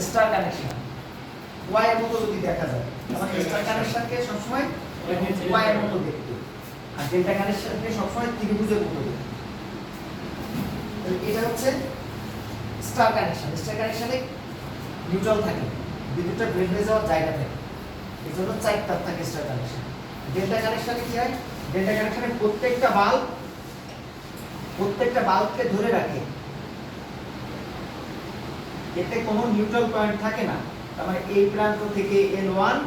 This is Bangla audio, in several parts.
স্টার কানেকশন ওয়াই এর মতো যদি দেখা যায়, মানে স্টার কানেকশনকে সবসময় ওয়াই এর মতো দেখতে, আর ডেল্টা কানেকশনকে সবসময় ত্রিভুজের মতো দেখতে। এটা হচ্ছে স্টার কানেকশন। স্টার কানেকশনে নিউট্রাল থাকে, বিদ্যুৎটা বের হয়ে যাওয়ার জায়গা থাকে, এই জন্য 4 তার থাকে স্টার কানেকশন। ডেল্টা কানেকশনে কি হয়? ডেল্টা কানেকশনে প্রত্যেকটা বাল্বকে ধরে রাখে, এতে কোনো নিউট্রাল পয়েন্ট থাকে না। তার মানে এই প্রান্ত থেকে L1,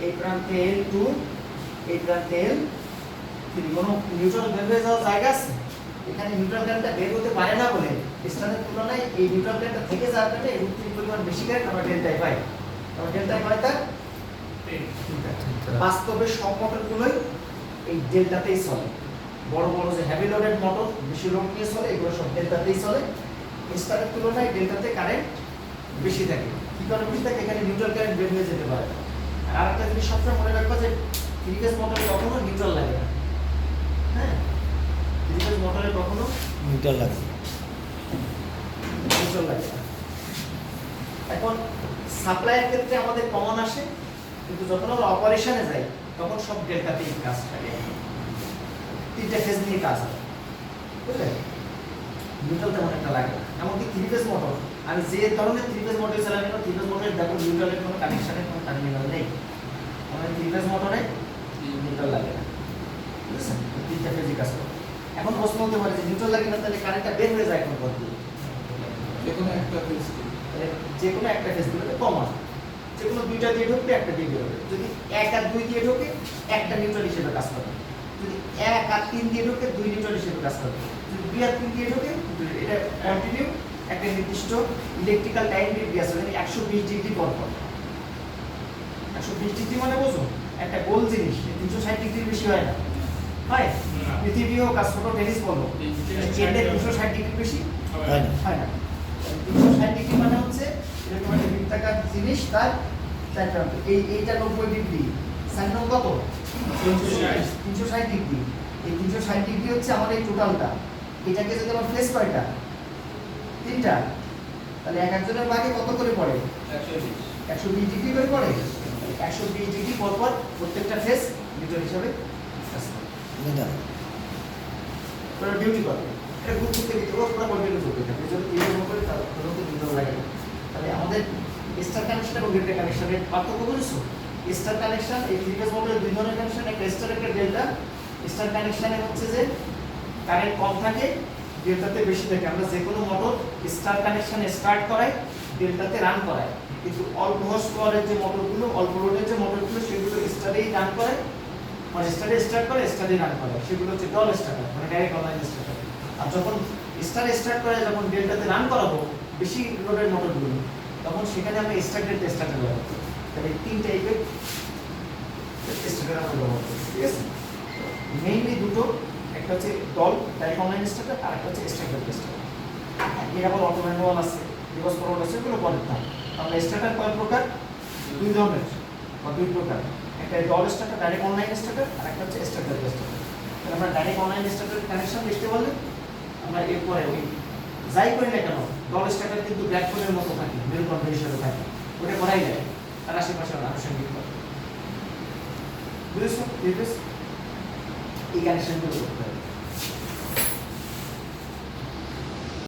এই প্রান্তে L2, এই প্রান্তে L3, কোনো নিউট্রাল বের হয়ে যাওয়ার জায়গা আছে? এখানে নিউট্রাল কারেন্টটা বের হতে পারে না বলে স্টারের তুলনায় এই নিউট্রাল কারেন্টটা থেকে যাওয়ার কারণে এই রূপটির পরিমাণ বেশি কারেন্ট আমরা ডেল্টায় পাই। আমরা ডেল্টায় পাই তার বাস্তবে সব মোটরগুলোই এই ডেল্টাতেই চলে। বড় বড় যে হেভি লোডেড মোটর বেশি লোড নিয়ে চলে, এগুলো সব ডেল্টাতেই চলে। স্টারের তুলনায় ডেল্টাতে কারেন্ট বেশি থাকে। কি কারণে বেশি থাকে? এখানে নিউট্রাল কারেন্ট বের হয়ে যেতে পারে। আর আরেকটা জিনিস সবসময় মনে রাখবা যে থ্রি ফেজ মোটরে কখনো নিউট্রাল লাগে না। হ্যাঁ, থ্রি ফেজ মোটরে কখনো নিউট্রাল লাগে না। এখন সাপ্লাইয়ের ক্ষেত্রে আমাদের কমন আসে, কিন্তু যখন আমরা অপারেশনে যাই তখন সব ডেল্টাতেই কাজ থাকে। 3টা ফেজ নিয়ে কাজ হয়, বুঝলেন? নিউট্রাল তেমন একটা লাগে না। এমনকি থ্রি ফেজ মোটর, আমি যে ধরনের থ্রি ফেজ মোটর চালাই না, থ্রি ফেজ মোটরের দেখো নিউট্রালের কোনো কানেকশনের কোনো টার্মিনাল নেই। আমাদের থ্রি ফেজ মোটরে নিউট্রাল লাগে না, বুঝছেন? 3টা ফেজই কাজ করে। এখন প্রশ্ন হতে পারে যে নিউট্রাল লাগে না, তাহলে কারেন্টটা বের হয়ে যায় কোন পথ দিয়ে? যে কোনো একটা ফেজ দিলে কমন, যে কোনো 2টা দিয়ে ঢুকবে, একটা দিয়ে বেরোবে। যদি 1 আর 2 দিয়ে ঢোকে, একটা নিউট্রাল হিসেবে কাজ করবে। যদি 1 আর 3 দিয়ে ঢোকে, 2 নিউট্রাল হিসেবে কাজ করবে। যদি 2 আর 3 দিয়ে ঢোকে, এটা কন্টিনিউ একটা নির্দিষ্ট ইলেকট্রিক্যাল টাইম ডিগ্রি আছে, মানে 120 ডিগ্রি পর পর। 120 ডিগ্রি মানে বোঝো, একটা গোল জিনিস 360 ডিগ্রির বেশি হয় না, হয়? পৃথিবীও কাজ ছোট টেনিস বলো, চেন্ডে 260 ডিগ্রির বেশি হয় না। হয় না। 360 ডিগ্রি মানে হচ্ছে এরকম একটা বৃত্তাকার জিনিস, তার 4 প্রান্ত। এইটা 90 ডিগ্রি, সাইন কত? 360 ডিগ্রি। এই 360 ডিগ্রি হচ্ছে আমাদের এই টোটালটা। এটাকে যদি আমরা ফেস কয়টা? 3টা, তাহলে এক একজনের ভাগে কত করে পড়ে? 120 ডিগ্রি করে পড়ে। 120 ডিগ্রি পর পর প্রত্যেকটা ফেস নিউট্রাল হিসাবে কাজ করে, ডিউটি করে। এটা গ্রুপ থেকে ভিতরে পুরো কন্টিনিউ চলতে থাকে। যদি এই করে তাহলে নিউট্রাল লাগে না। তাহলে আমাদের স্টার কানেকশন এবং ডেল্টা কানেকশনের পার্থক্য বুঝছো? স্টার কানেকশন, এই থ্রি ফেজ মোটরের দুই ধরনের কানেকশন, একটা স্টার একটা ডেল্টা। স্টার কানেকশনে হচ্ছে যে কারেন্ট কম থাকে, ডেল্টাতে বেশি থাকে। আমরা যে কোনো মোটর স্টার কানেকশনে স্টার্ট করাই, ডেল্টাতে রান করাই। কিন্তু অল্প হর্স পাওয়ারের যে মোটরগুলো, অল্প লোডের যে মোটরগুলো, সেগুলো স্টারেই রান করে, মানে স্টারে স্টার্ট করে, স্টারেই রান করে। সেগুলো হচ্ছে ডল স্টার্টার, মানে ডাইরেক্ট অনলাইন স্টার্টার। আর যখন স্টারে স্টার্ট করে, যখন ডেল্টাতে রান করাবো বেশি লোডের মোটরগুলো, তখন সেখানে আমরা স্টার্টেড স্টার্টার ব্যবহার করি। তাহলে 3 টাইপের স্টার্টার আমরা ব্যবহার করি, ঠিক আছে? মেইনলি দুটো, একটা হচ্ছে ডল ডাইরেক্ট অনলাইন স্টার্টার, আর একটা হচ্ছে স্টার্টার স্টার্টার। এর আবার অটো ম্যানুয়াল আছে, রিভার্স ফরওয়ার্ড আছে, এগুলো পরের দাম। তাহলে স্টার্টার কয় প্রকার? 2 ধরনের বা 2 প্রকার। একটা DOL starter direct online starter, আর একটা হচ্ছে স্টার্টার স্টার্টার। তাহলে আমরা ডাইরেক্ট অনলাইন স্টার্টার কানেকশন দেখতে বললে আমরা এরপরে ওই যাই করি না কেন, ডল স্টার্টার কিন্তু ব্ল্যাক হোলের মতো থাকে, মেরুদণ্ড হিসেবে থাকে, ওটা করাই যায় তার আশেপাশে আনুষঙ্গিক করে। বুঝেছো? এই কানেকশনগুলো করতে হবে।